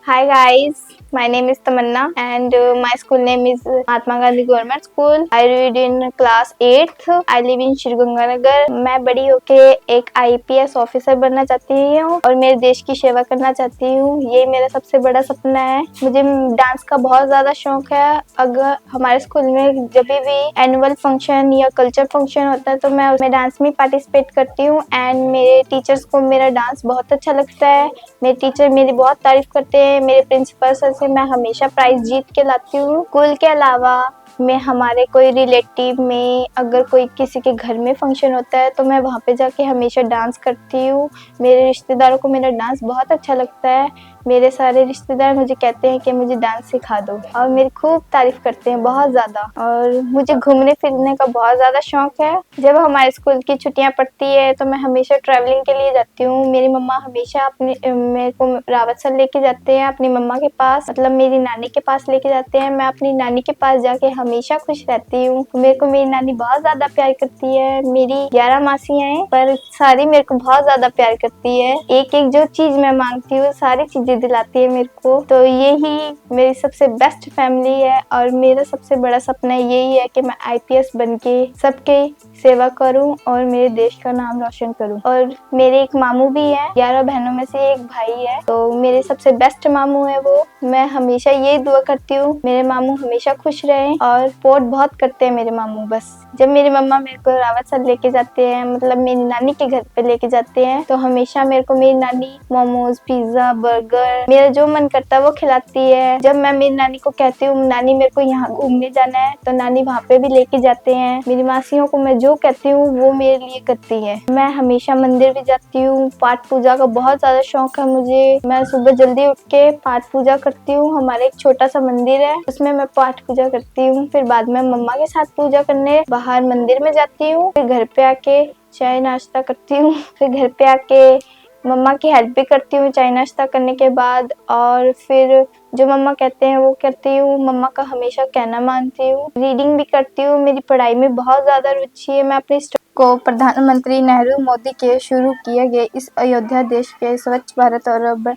Hi guys, my name is Tamanna and my school name is Mahatma Gandhi Government School. I read in class 8th. I live in Shri Ganganagar. मैं बड़ी होके एक IPS officer बनना चाहती हूँ और मेरे देश की सेवा करना चाहती हूँ। ये मेरा सबसे बड़ा सपना है। मुझे डांस का बहुत ज़्यादा शौक है। अगर हमारे स्कूल में जब भी एनुअल फंक्शन या कल्चर फंक्शन होता है तो मैं उसमें डांस में पार्टिसिपेट करती हूँ एंड मेरे टीचर्स को मेरा डांस बहुत अच्छा लगता है। मेरे टीचर मेरी बहुत तारीफ करते हैं। मेरे प्रिंसिपल सर से मैं हमेशा प्राइज जीत के लाती हूँ। स्कूल के अलावा मैं हमारे कोई रिलेटिव में अगर कोई किसी के घर में फंक्शन होता है तो मैं वहाँ पे जाके हमेशा डांस करती हूँ। मेरे रिश्तेदारों को मेरा डांस बहुत अच्छा लगता है। मेरे सारे रिश्तेदार मुझे कहते हैं कि मुझे डांस सिखा दो और मेरी खूब तारीफ करते हैं बहुत ज़्यादा। और मुझे घूमने फिरने का बहुत ज़्यादा शौक है। जब हमारे स्कूल की छुट्टियाँ पड़ती है तो मैं हमेशा ट्रैवलिंग के लिए जाती हूँ। मेरी मम्मा हमेशा मेरे को रावतसर लेके जाते हैं अपनी मम्मा के पास, मतलब मेरी नानी के पास लेके जाते हैं। मैं अपनी नानी के पास जाके हमेशा खुश रहती हूँ। मेरे को मेरी नानी बहुत ज़्यादा प्यार करती है। मेरी 11 मासियाँ हैं पर सारी मेरे को बहुत ज़्यादा प्यार करती है। एक एक जो चीज़ मैं मांगती हूँ सारी चीज़ें दिलाती है मेरे को। तो यही मेरी सबसे बेस्ट फैमिली है और मेरा सबसे बड़ा सपना यही है कि मैं IPS बन के सबके सेवा करूं और मेरे देश का नाम रोशन करूं। और मेरे एक मामू भी है, 11 बहनों में से एक भाई है, तो मेरे सबसे बेस्ट मामू है वो। मैं हमेशा यही दुआ करती हूँ मेरे मामू हमेशा खुश रहें और सपोर्ट बहुत करते हैं मेरे मामू। बस जब मेरी मम्मा मेरे को रावतसर लेके जाते हैं, मतलब मेरी नानी के घर पे लेके जाते हैं, तो हमेशा मेरे को मेरी नानी मोमोज, पिज्जा, बर्गर, मेरा जो मन करता है वो खिलाती है। जब मैं मेरी नानी को कहती हूँ नानी मेरे को यहाँ घूमने जाना है तो नानी वहाँ पे भी लेके जाते हैं। मेरी मासियों को मैं जो कहती हूँ वो मेरे लिए करती है। मैं हमेशा मंदिर भी जाती हूँ। पाठ पूजा का बहुत ज्यादा शौक है मुझे। मैं सुबह जल्दी उठ के पाठ पूजा करती हूँ। हमारे एक छोटा सा मंदिर है उसमें मैं पाठ पूजा करती हूँ। फिर बाद में मम्मा के साथ पूजा करने बाहर मंदिर में जाती हूँ। फिर घर पे आके चाय नाश्ता करती हूँ। फिर घर पे आके मम्मा की हेल्प भी करती हूँ चाय नाश्ता करने के बाद। और फिर जो मम्मा कहते हैं वो करती हूँ। मम्मा का हमेशा कहना मानती हूँ। रीडिंग भी करती हूँ। मेरी पढ़ाई में बहुत ज़्यादा रुचि है। मैं अपने को प्रधानमंत्री नेहरू मोदी के शुरू किए गए इस अयोध्या देश के स्वच्छ भारत और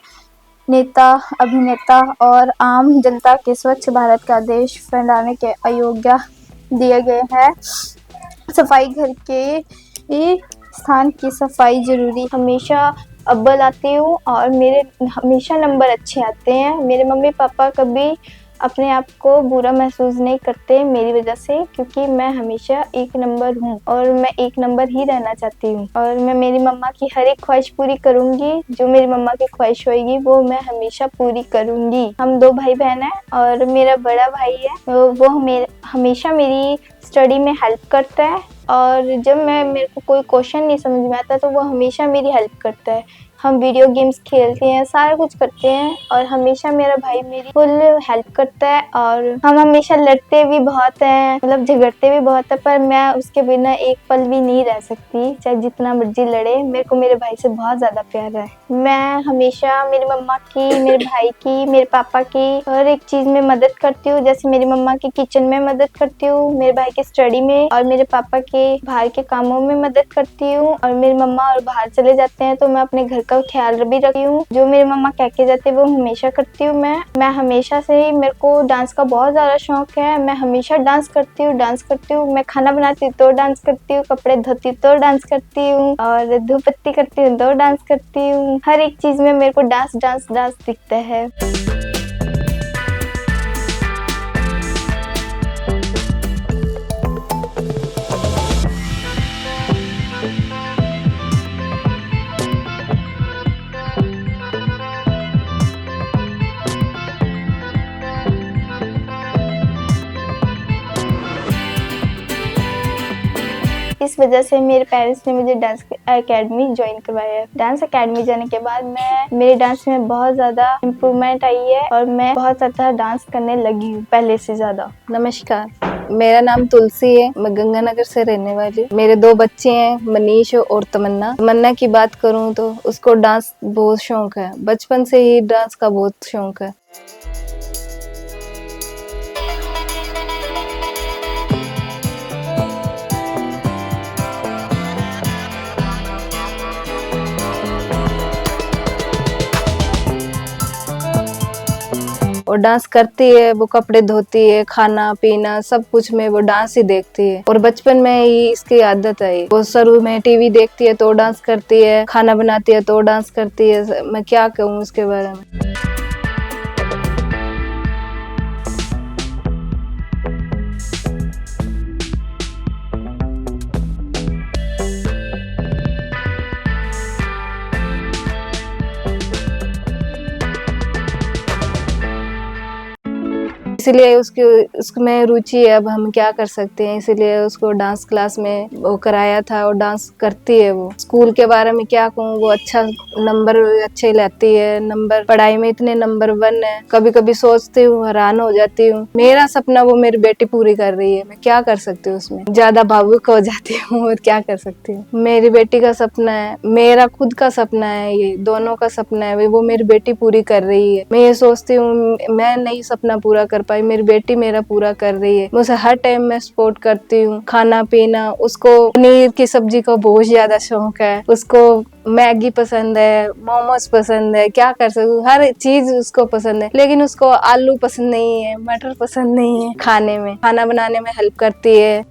नेता, अभिनेता और आम जनता के स्वच्छ भारत का देश फैलाने के अयोग्य दिए गए हैं। सफाई घर के स्थान की सफाई जरूरी, हमेशा अव्वल आती हूँ और मेरे हमेशा नंबर अच्छे आते हैं। मेरे मम्मी पापा कभी अपने आप को बुरा महसूस नहीं करते मेरी वजह से, क्योंकि मैं हमेशा एक नंबर हूँ और मैं एक नंबर ही रहना चाहती हूँ। और मैं मेरी मम्मा की हर एक ख्वाहिश पूरी करूंगी। जो मेरी मम्मा की ख्वाहिश होगी वो मैं हमेशा पूरी करूंगी। हम 2 भाई बहन हैं और मेरा बड़ा भाई है वो हमेशा मेरी स्टडी में हेल्प करता है। और जब मेरे को कोई क्वेश्चन नहीं समझ में आता तो वो हमेशा मेरी हेल्प करता है। हम वीडियो गेम्स खेलते हैं, सारा कुछ करते हैं और हमेशा मेरा भाई मेरी फुल हेल्प करता है। और हम हमेशा लड़ते भी बहुत हैं, मतलब झगड़ते भी बहुत है, पर मैं उसके बिना एक पल भी नहीं रह सकती। चाहे जितना मर्जी लड़े, मेरे को मेरे भाई से बहुत ज्यादा प्यार है। मैं हमेशा मेरी मम्मा की, मेरे भाई की, मेरे पापा की हर एक चीज में मदद करती हूँ। जैसे मेरी मम्मा की किचन में मदद करती हूँ, मेरे भाई की स्टडी में और मेरे पापा के बाहर के कामों में मदद करती हूँ। और मेरी मम्मा और बाहर चले जाते हैं तो मैं अपने घर का ख्याल भी रखती हूँ। जो मेरी मम्मा कह के जाती है वो हमेशा करती हूँ। मैं हमेशा से ही, मेरे को डांस का बहुत ज्यादा शौक है। मैं हमेशा डांस करती हूँ। मैं खाना बनाती हूँ तो डांस करती हूँ, कपड़े धोती तो डांस करती हूँ और धूप बत्ती करती हूँ तो डांस करती हूँ। हर एक चीज में मेरे को डांस डांस डांस दिखता है। इस वजह से मेरे पेरेंट्स ने मुझे डांस एकेडमी ज्वाइन करवाया। डांस एकेडमी जाने के बाद मेरे डांस में बहुत ज्यादा इम्प्रूवमेंट आई है और मैं बहुत ज्यादा डांस करने लगी हूँ पहले से ज्यादा। नमस्कार, मेरा नाम तुलसी है। मैं गंगानगर से रहने वाली। मेरे 2 बच्चे हैं, मनीष और तमन्ना। तमन्ना की बात करूं तो उसको डांस बहुत शौक है। बचपन से ही डांस का बहुत शौक है। और डांस करती है, वो कपड़े धोती है, खाना पीना सब कुछ में वो डांस ही देखती है। और बचपन में ही इसकी आदत है। वो शुरू में टीवी देखती है तो डांस करती है, खाना बनाती है तो डांस करती है। मैं क्या कहूँ उसके बारे में। इसीलिए उसमें रुचि है। अब हम क्या कर सकते हैं, इसीलिए उसको डांस क्लास में वो कराया था और डांस करती है। वो स्कूल के बारे में क्या कहूँ, वो अच्छा नंबर अच्छे लाती है। नंबर पढ़ाई में इतने नंबर 1 है। कभी कभी सोचती हूँ, हैरान हो जाती हूँ, मेरा सपना वो मेरी बेटी पूरी कर रही है। मैं क्या कर सकती हूँ उसमें, ज्यादा भावुक हो जाती हूँ और क्या कर सकती हूँ। मेरी बेटी का सपना है, मेरा खुद का सपना है, ये दोनों का सपना है, वो मेरी बेटी पूरी कर रही है। मैं ये सोचती हूँ मैं नहीं सपना पूरा कर पाई, मेरी बेटी मेरा पूरा कर रही है। मुझे हर टाइम में सपोर्ट करती हूँ। खाना पीना, उसको पनीर की सब्जी का बहुत ज्यादा शौक है, उसको मैगी पसंद है, मोमोज पसंद है। क्या कर सकूँ, हर चीज उसको पसंद है। लेकिन उसको आलू पसंद नहीं है, मटर पसंद नहीं है। खाने में, खाना बनाने में हेल्प करती है।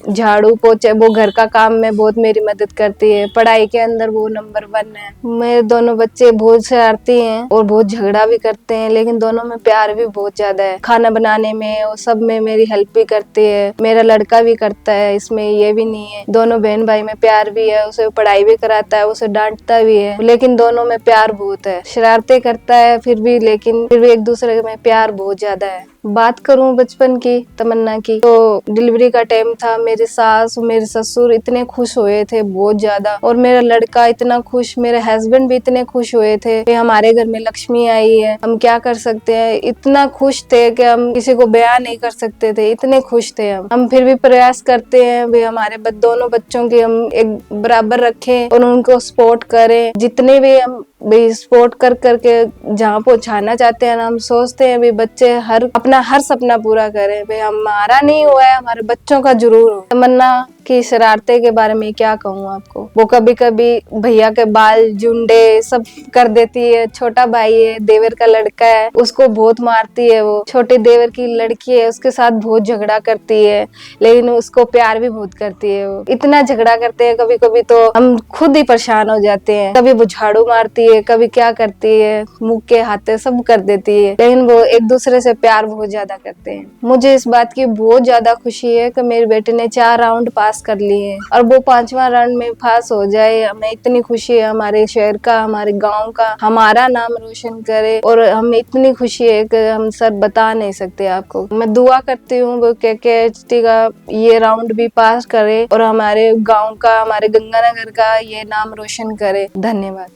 झाड़ू पोछे, वो घर का काम में बहुत मेरी मदद करती है। पढ़ाई के अंदर वो नंबर 1 है। मेरे दोनों बच्चे बहुत शरारती हैं और बहुत झगड़ा भी करते हैं, लेकिन दोनों में प्यार भी बहुत ज्यादा है। खाना बनाने में और सब में मेरी हेल्प भी करती है। मेरा लड़का भी करता है, इसमें ये भी नहीं है। दोनों बहन भाई में प्यार भी है। उसे पढ़ाई भी कराता है, उसे डांटता भी है, लेकिन दोनों में प्यार बहुत है। शरारतें करता है फिर भी, लेकिन फिर भी एक दूसरे में प्यार बहुत ज्यादा है। बात करूं बचपन की, तमन्ना की, तो डिलीवरी का टाइम था। मेरे सास और मेरे ससुर इतने खुश हुए थे, बहुत ज्यादा। और मेरा लड़का इतना खुश, मेरे हस्बैंड भी इतने खुश हुए थे कि हमारे घर में लक्ष्मी आई है। हम क्या कर सकते हैं, इतना खुश थे कि हम किसी को बयान नहीं कर सकते थे, इतने खुश थे हम फिर भी प्रयास करते हैं वे हमारे दोनों बच्चों की हम एक बराबर रखें और उनको सपोर्ट करें। जितने भी हम सपोर्ट कर करके जहाँ पहुँचाना चाहते हैं ना, हम सोचते हैं भी बच्चे अपना हर सपना पूरा करें। भाई हमारा नहीं हुआ है, हमारे बच्चों का जरूर हो। तमन्ना की शरारते के बारे में क्या कहूँ आपको। वो कभी कभी भैया के बाल झुंडे सब कर देती है। छोटा भाई है, देवर का लड़का है, उसको बहुत मारती है। वो छोटे देवर की लड़की है, उसके साथ बहुत झगड़ा करती है, लेकिन उसको प्यार भी बहुत करती है। वो इतना झगड़ा करते हैं कभी कभी तो हम खुद ही परेशान हो जाते हैं। कभी वो झाड़ू मारती है, कभी क्या करती है, मुंह के हाथे सब कर देती है, लेकिन वो एक दूसरे से प्यार बहुत ज्यादा करते हैं। मुझे इस बात की बहुत ज्यादा खुशी है कि मेरे बेटे ने 4 राउंड पास कर लिए और वो 5वां राउंड में पास हो जाए। हमें इतनी खुशी है, हमारे शहर का, हमारे गांव का, हमारा नाम रोशन करे। और हमें इतनी खुशी है कि हम सर बता नहीं सकते आपको। मैं दुआ करती हूँ वो KKHT का ये राउंड भी पास करे और हमारे गाँव का, हमारे गंगानगर का ये नाम रोशन करे। धन्यवाद।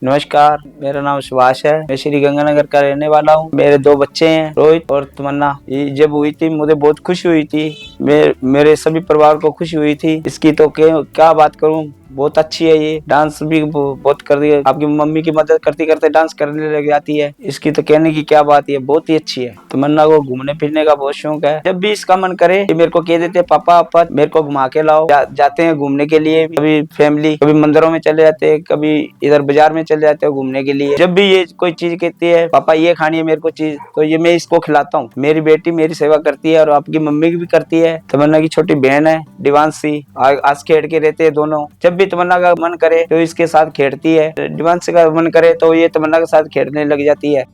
नमस्कार, मेरा नाम सुभाष है। मैं श्री गंगानगर का रहने वाला हूँ। मेरे 2 बच्चे हैं, रोहित और तमन्ना। ये जब हुई थी मुझे बहुत खुशी हुई थी, मेरे सभी परिवार को खुशी हुई थी। इसकी तो क्या बात करूँ, बहुत अच्छी है। ये डांस भी बहुत कर रही है, आपकी मम्मी की मदद करते करते डांस करने लग जाती है। इसकी तो कहने की क्या बात है, बहुत ही अच्छी है। तमन्ना को घूमने फिरने का बहुत शौक है। जब भी इसका मन करे ये मेरे को कह देते, पापा पापा मेरे को घुमा के लाओ। जाते हैं घूमने के लिए, कभी फैमिली, कभी मंदिरों में चले जाते हैं, कभी इधर बाजार में चले जाते हैं घूमने के लिए। जब भी ये कोई चीज कहती है, पापा ये खानी है मेरे को चीज, तो ये मैं इसको खिलाता हूँ। मेरी बेटी मेरी सेवा करती है और आपकी मम्मी की भी करती है। तमन्ना की छोटी बहन है डिवांशी, आज खेड़ के रहते हैं दोनों। जब भी तमन्ना का मन करे तो इसके साथ खेलती है, डिवांशी का मन करे तो ये तमन्ना के साथ खेलने लग जाती है।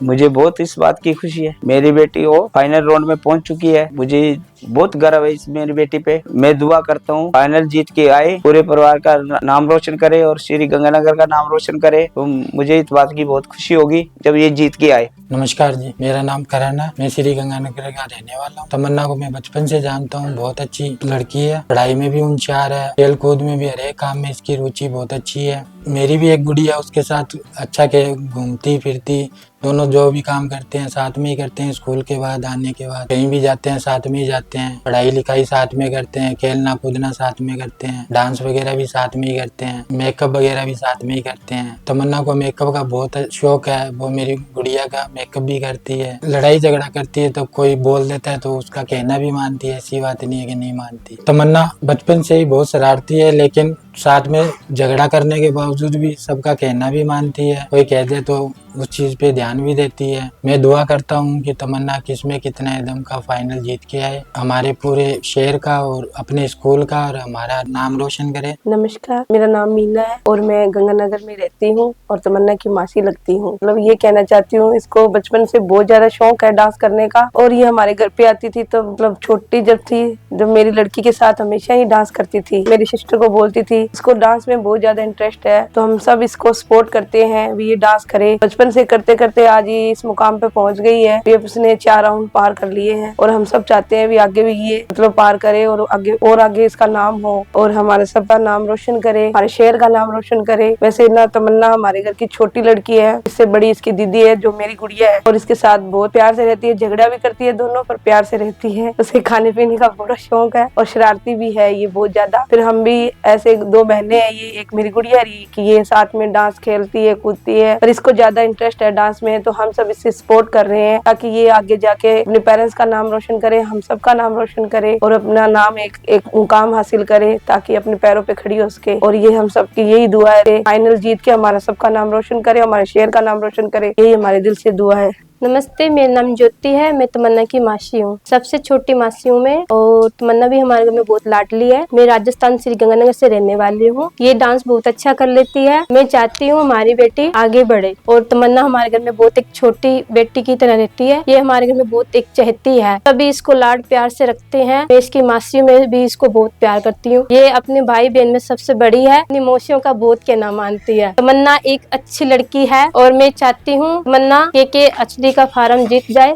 मुझे बहुत इस बात की खुशी है, मेरी बेटी वो फाइनल राउंड में पहुंच चुकी है। मुझे बहुत गर्व है इस मेरी बेटी पे। मैं दुआ करता हूँ फाइनल जीत के आए, पूरे परिवार का नाम रोशन करे और श्री गंगानगर का नाम रोशन करे। तो मुझे इस बात की बहुत खुशी होगी जब ये जीत के आए। नमस्कार जी, मेरा नाम करण है। मैं श्री गंगानगर का रहने वाला हूँ। तमन्ना को मैं बचपन से जानता हूँ, बहुत अच्छी लड़की है, पढ़ाई में भी होशियार है, खेल कूद में भी, हर एक काम में इसकी रुचि बहुत अच्छी है। मेरी भी एक गुड़िया उसके साथ अच्छा के घूमती फिरती, दोनों जो भी काम करते हैं साथ में ही करते हैं। स्कूल के बाद आने के बाद कहीं भी जाते हैं साथ में ही जाते हैं, पढ़ाई लिखाई साथ में करते हैं, खेलना कूदना साथ में करते हैं, डांस वगैरह भी साथ में ही करते हैं, मेकअप वगैरह भी साथ में ही करते हैं। तमन्ना को मेकअप का बहुत शौक है, वो मेरी गुड़िया का मेकअप भी करती है। लड़ाई झगड़ा करती है तो कोई बोल देता है तो उसका कहना भी मानती है, ऐसी बात नहीं है कि नहीं मानती। तमन्ना बचपन से ही बहुत शरारती है, लेकिन साथ में झगड़ा करने के बावजूद भी सबका कहना भी मानती है। कोई कह दे तो उस चीज पे ध्यान भी देती है। मैं दुआ करता हूँ कि तमन्ना किस्में कितना एकदम का फाइनल जीत के आए, हमारे पूरे शहर का और अपने स्कूल का और हमारा नाम रोशन करे। नमस्कार, मेरा नाम मीना है और मैं गंगानगर में रहती हूँ और तमन्ना की मासी लगती हूँ। मतलब ये कहना चाहती हूँ, इसको बचपन से बहुत ज्यादा शौक है डांस करने का और ये हमारे घर पे आती थी तो मतलब छोटी जब थी, जब मेरी लड़की के साथ हमेशा ही डांस करती थी। मेरी सिस्टर को बोलती थी इसको डांस में बहुत ज्यादा इंटरेस्ट है, तो हम सब इसको सपोर्ट करते हैं भी ये डांस करे। बचपन से करते करते आज ये इस मुकाम पे पहुंच गई है। ये उसने 4 राउंड पार कर लिए हैं और हम सब चाहते हैं भी आगे भी ये मतलब पार करे और आगे इसका नाम हो और हमारे सबका नाम रोशन करे, हमारे शहर का नाम रोशन करे। वैसे ना तमन्ना हमारे घर की छोटी लड़की है, इससे बड़ी इसकी दीदी है जो मेरी गुड़िया है और इसके साथ बहुत प्यार से रहती है। झगड़ा भी करती है दोनों, पर प्यार से रहती है। उसे खाने पीने का बड़ा शौक है और शरारती भी है ये बहुत ज्यादा। फिर हम भी ऐसे 2 बहनें हैं, ये एक मेरी गुड़िया कि ये साथ में डांस खेलती है कूदती है, पर इसको ज्यादा इंटरेस्ट है डांस में, तो हम सब इससे सपोर्ट कर रहे हैं ताकि ये आगे जाके अपने पेरेंट्स का नाम रोशन करे, हम सब का नाम रोशन करे और अपना नाम एक मुकाम हासिल करे ताकि अपने पैरों पे खड़ी हो सके। और ये हम सब की यही दुआ है, फाइनल जीत के हमारा सबका नाम रोशन करे, हमारे शहर का नाम रोशन करे, यही हमारे दिल से दुआ है। नमस्ते, मेरा नाम ज्योति है। मैं तमन्ना की मासी हूँ, सबसे छोटी मासी हूँ मैं। और तमन्ना भी हमारे घर में बहुत लाडली है। मैं राजस्थान श्री गंगानगर से रहने वाली हूँ। ये डांस बहुत अच्छा कर लेती है। मैं चाहती हूँ हमारी बेटी आगे बढ़े और तमन्ना हमारे घर में बहुत एक छोटी बेटी की तरह रहती है। ये हमारे घर में बहुत एक चहती है, सभी इसको लाड प्यार से रखते हैं। मैं इसकी मासी में भी इसको बहुत प्यार करती हूँ। ये अपने भाई बहन में सबसे बड़ी है, अपनी मौसियों का बहुत कहना मानती है। तमन्ना एक अच्छी लड़की है और मैं चाहती हूँ तमन्ना के HD का फार्म जीत जाए।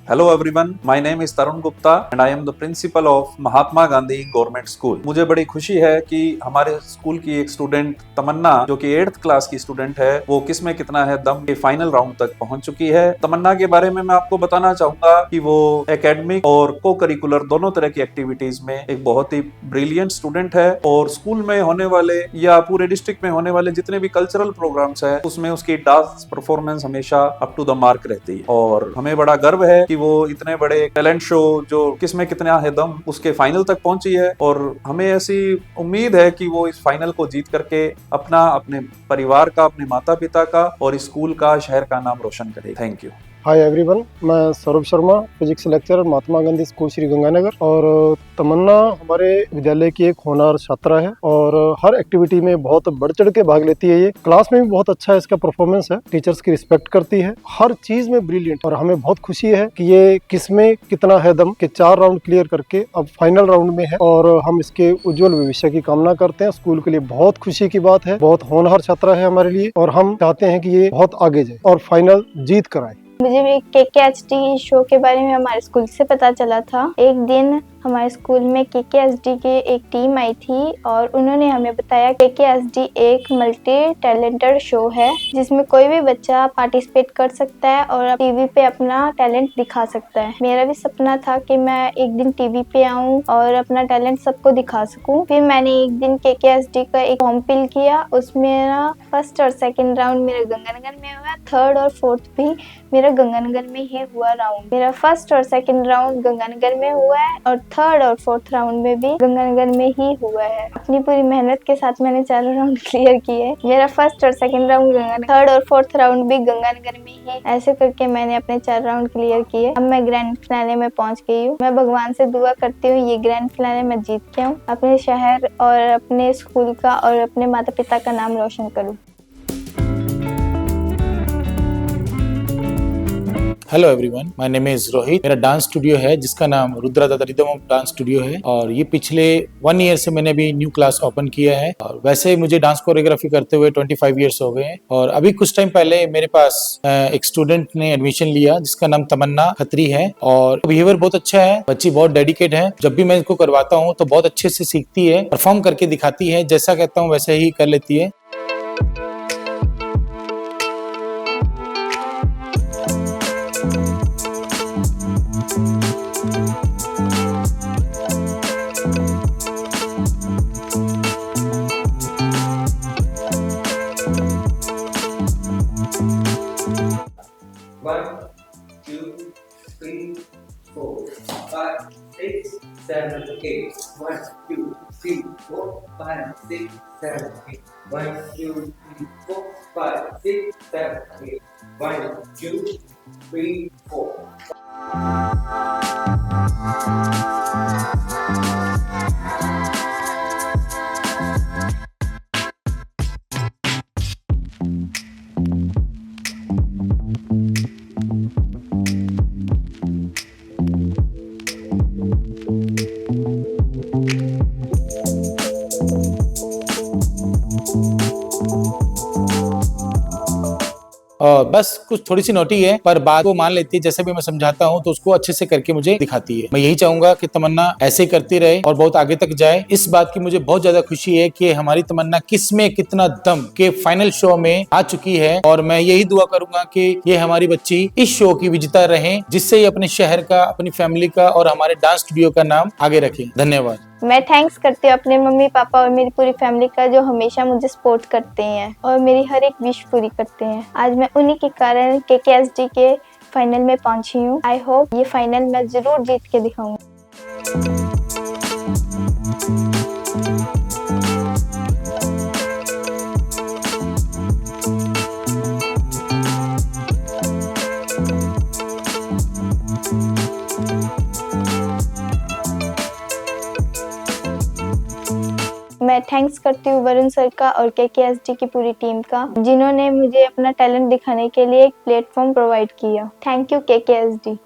Hello everyone, my name is Tarun Gupta and I am the principal of Mahatma Gandhi government school. मुझे बड़ी खुशी है कि हमारे स्कूल की एक स्टूडेंट तमन्ना, जो कि 8th क्लास की स्टूडेंट है, वो किसमें कितना है दम के फाइनल राउंड तक पहुंच चुकी है। तमन्ना के बारे में मैं आपको बताना चाहूंगा कि वो एकेडमिक और को करिकुलर दोनों तरह की एक्टिविटीज में एक बहुत ही ब्रिलियंट स्टूडेंट है और स्कूल में होने वाले या पूरे डिस्ट्रिक्ट में होने वाले जितने भी कल्चरल प्रोग्राम्स है उसमें उसकी डांस परफॉर्मेंस हमेशा अप टू द मार्क रहती है और हमें बड़ा गर्व है कि वो इतने बड़े टैलेंट शो जो किसमें कितना है दम उसके फाइनल तक पहुंची है और हमें ऐसी उम्मीद है कि वो इस फाइनल को जीत करके अपना, अपने परिवार का, अपने माता पिता का और स्कूल का, शहर का नाम रोशन करे। Thank you. हाय एवरीवन, मैं Saurabh Sharma, physics lecturer Mahatma Gandhi school Shri Ganganagar. और तमन्ना हमारे विद्यालय की एक होनहार छात्रा है और हर एक्टिविटी में बहुत बढ़ चढ़ के भाग लेती है। ये क्लास में भी बहुत अच्छा इसका परफॉर्मेंस है, टीचर्स की रिस्पेक्ट करती है, हर चीज में ब्रिलियंट। और हमें बहुत खुशी है कि ये किसमें कितना है दम के 4 राउंड क्लियर करके अब फाइनल राउंड में है और हम इसके उज्जवल भविष्य की कामना करते हैं। स्कूल के लिए बहुत खुशी की बात है, बहुत होनहार छात्रा है हमारे लिए और हम चाहते हैं कि ये बहुत आगे जाए और फाइनल जीत कर आए। मुझे भी KKHD शो के बारे में हमारे स्कूल से पता चला था। एक दिन हमारे स्कूल में KKHD की एक टीम आई थी और उन्होंने हमें बताया KKHD एक मल्टी टैलेंटेड शो है जिसमें कोई भी बच्चा पार्टिसिपेट कर सकता है और टीवी पे अपना टैलेंट दिखा सकता है। मेरा भी सपना था कि मैं एक दिन टीवी पे आऊं और अपना टैलेंट सबको दिखा सकूं। फिर मैंने एक दिन KKHD का एक फॉर्म फिल किया, उसमें मेरा फर्स्ट और सेकंड राउंड मेरा गंगानगर में हुआ, थर्ड और फोर्थ भी मेरा गंगानगर में ही हुआ राउंड। मेरा फर्स्ट और सेकंड राउंड गंगानगर में हुआ है और थर्ड और फोर्थ राउंड में भी गंगानगर में ही हुआ है। अपनी पूरी मेहनत के साथ मैंने चारों राउंड क्लियर किए। मेरा फर्स्ट और सेकंड राउंड गंगानगर, थर्ड और फोर्थ राउंड भी गंगानगर में ही। ऐसे करके मैंने अपने 4 राउंड क्लियर किए। अब मैं ग्रैंड फिनाले में पहुंच गई हूँ। मैं भगवान से दुआ करती हूँ ये ग्रैंड फिनाले में जीत के आऊँ, अपने शहर और अपने स्कूल का और अपने माता पिता का नाम रोशन करूँ। Hello everyone, my name is Rohit. मेरा डांस स्टूडियो है जिसका नाम रुद्रा दादा रिदम डांस स्टूडियो है और ये पिछले 1 ईयर से मैंने अभी न्यू क्लास ओपन किया है। और वैसे मुझे डांस कोरियोग्राफी करते हुए 25 ईयर्स हो गए हैं। और अभी कुछ टाइम पहले मेरे पास एक स्टूडेंट ने एडमिशन लिया जिसका नाम तमन्ना खत्री है और बिहेवियर बहुत अच्छा है। बच्ची बहुत डेडिकेट है। जब भी मैं इसको करवाता हूँ तो बहुत अच्छे से सीखती है, परफॉर्म करके दिखाती है, जैसा कहता हूँ वैसे ही कर लेती है। One, two, three, 4, 5, 6, 7, 8. 1, 2, 3, 4, 5, 6, 7, 8. 1, 2, 3, 4, 5, 6, 7, 8. 1, 2, 3, 4. और बस कुछ थोड़ी सी नोटी है पर बात को मान लेती है। जैसे भी मैं समझाता हूँ तो उसको अच्छे से करके मुझे दिखाती है। मैं यही चाहूंगा कि तमन्ना ऐसे करती रहे और बहुत आगे तक जाए। इस बात की मुझे बहुत ज्यादा खुशी है कि हमारी तमन्ना किस में कितना दम के फाइनल शो में आ चुकी है और मैं यही दुआ करूंगा कि ये हमारी बच्ची इस शो की विजेता रहे, जिससे ये अपने शहर का, अपनी फैमिली का और हमारे डांस स्टूडियो का नाम आगे रखे। धन्यवाद। मैं थैंक्स करती हूँ अपने मम्मी पापा और मेरी पूरी फैमिली का जो हमेशा मुझे सपोर्ट करते हैं और मेरी हर एक विश पूरी करते हैं। आज मैं उन्हीं के कारण KKHD के फाइनल में पहुंची हूँ। आई होप ये फाइनल मैं जरूर जीत के दिखाऊंगी। मैं थैंक्स करती हूँ वरुण सर का और KKHD की पूरी टीम का, जिन्होंने मुझे अपना टैलेंट दिखाने के लिए एक प्लेटफॉर्म प्रोवाइड किया। Thank you KKHD।